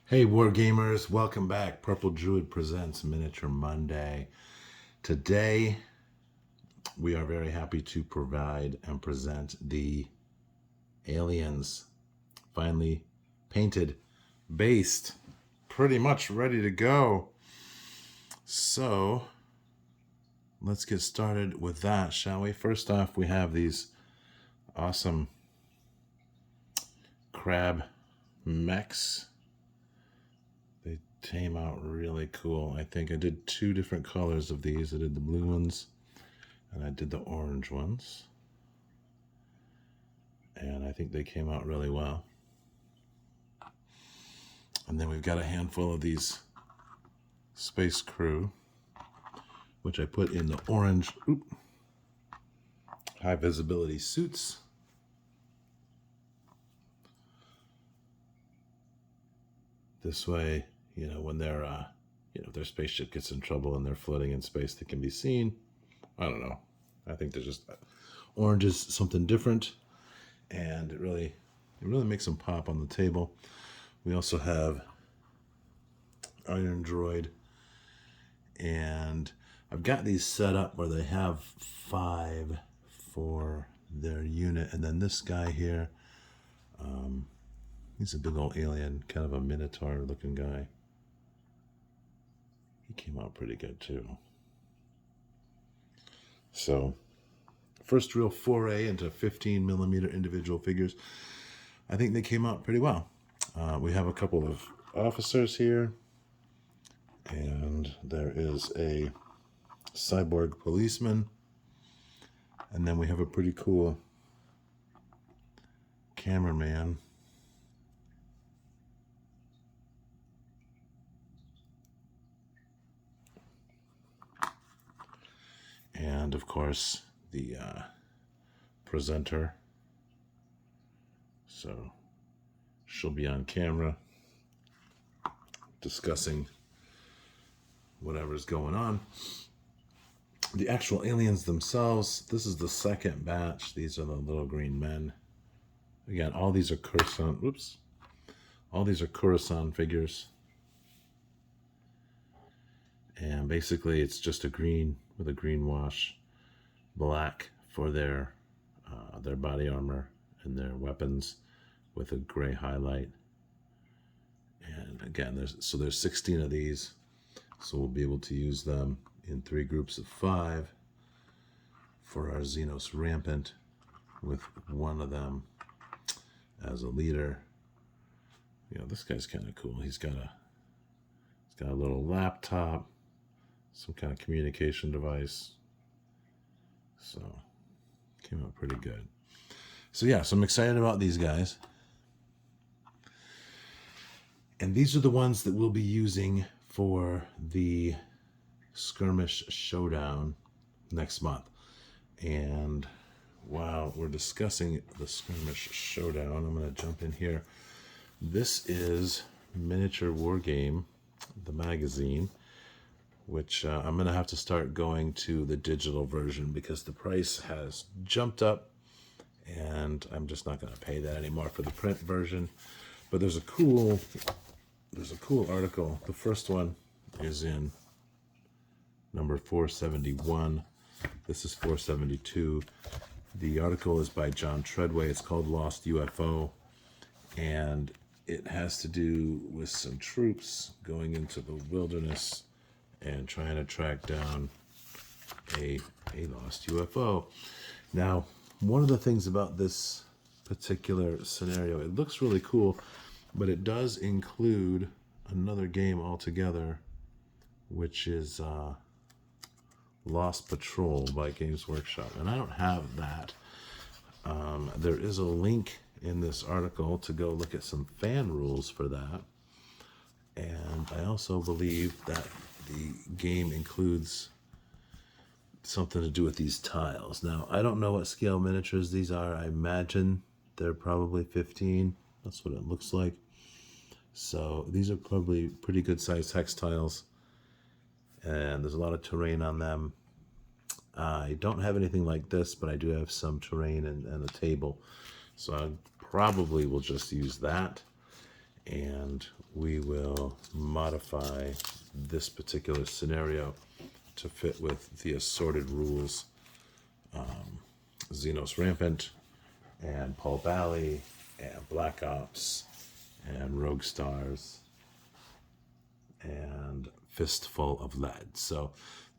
Hey Wargamers, welcome back. Purple Druid presents Miniature Monday. Today we are very happy to provide and present the aliens, finally painted, based, pretty much ready to go. So let's get started with that, shall we? First off, we have these awesome crab mechs. They came out really cool. I think I did two different colors of these. I did the blue ones and I did the orange ones. And I think they came out really well. And then we've got a handful of these Space Crew, which I put in the orange high visibility suits. This way, when they're, if their spaceship gets in trouble and they're floating in space, they can be seen. I don't know. I think they're just, orange is something different, and it really makes them pop on the table. We also have Iron Droid, and I've got these set up where they have 5 for their unit, and then this guy here, he's a big old alien, kind of a minotaur looking guy. He came out pretty good too. So, first real foray into 15mm individual figures. I think they came out pretty well. We have a couple of officers here, and there is a cyborg policeman, and then we have a pretty cool cameraman. And of course, the presenter. So she'll be on camera discussing whatever's going on. The actual aliens themselves, this is the second batch. These are the little green men. Again, all these are Khurasan, all these are Khurasan figures. And basically it's just a green with a green wash, black for their body armor and their weapons with a gray highlight. And again, there's 16 of these, so we'll be able to use them in 3 groups of 5 for our Xenos Rampant, with one of them as a leader. This guy's kind of cool. He's got a little laptop, some kind of communication device. So came out pretty good. So yeah, so I'm excited about these guys. And these are the ones that we'll be using for the Skirmish Showdown next month. And while we're discussing the Skirmish Showdown, I'm going to jump in here. This is Miniature Wargame, the magazine, which I'm going to have to start going to the digital version because the price has jumped up, and I'm just not going to pay that anymore for the print version. But there's a cool article. The first one is in number 471. This is 472. The article is by John Treadway. It's called Lost UFO, and it has to do with some troops going into the wilderness and trying to track down a lost UFO. Now, one of the things about this particular scenario, it looks really cool, but it does include another game altogether, which is Lost Patrol by Games Workshop, and I don't have that. There is a link in this article to go look at some fan rules for that, and I also believe that the game includes something to do with these tiles. Now, I don't know what scale miniatures these are. I imagine they're probably 15. That's what it looks like. So these are probably pretty good sized hex tiles, and there's a lot of terrain on them. I don't have anything like this, but I do have some terrain and a table. So I probably will just use that. and we will modify this particular scenario to fit with the assorted rules. Xenos Rampant, and Paul Bally, and Black Ops, and Rogue Stars, and Fistful of Lead. So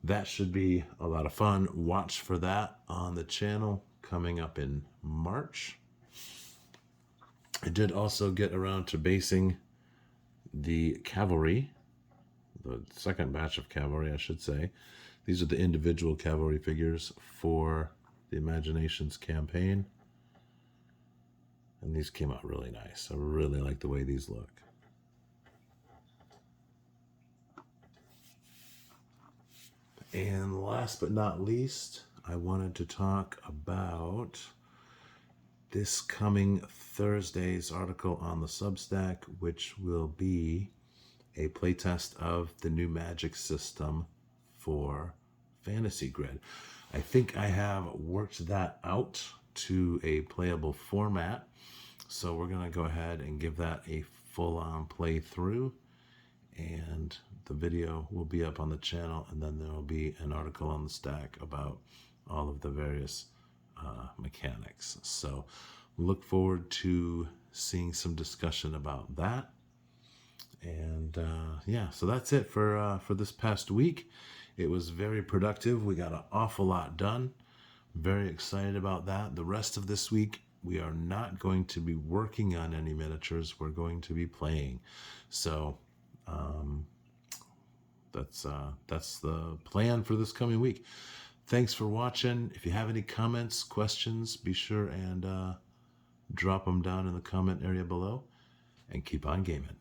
that should be a lot of fun. Watch for that on the channel coming up in March. I did also get around to basing the cavalry, the second batch of cavalry, I should say. These are the individual cavalry figures for the Imaginations campaign. And these came out really nice. I really like the way these look. And last but not least, I wanted to talk about this coming Thursday's article on the Substack, which will be a playtest of the new Magic system for Fantasy Grid. I think I have worked that out to a playable format, so we're going to go ahead and give that a full-on playthrough, and the video will be up on the channel, and then there will be an article on the stack about all of the various mechanics. So look forward to seeing some discussion about that. And yeah, so that's it for this past week. It was very productive. We got an awful lot done. Very excited about that. The rest of this week, we are not going to be working on any miniatures. We're going to be playing. So that's the plan for this coming week. Thanks for watching. If you have any comments, questions, be sure and drop them down in the comment area below. And keep on gaming.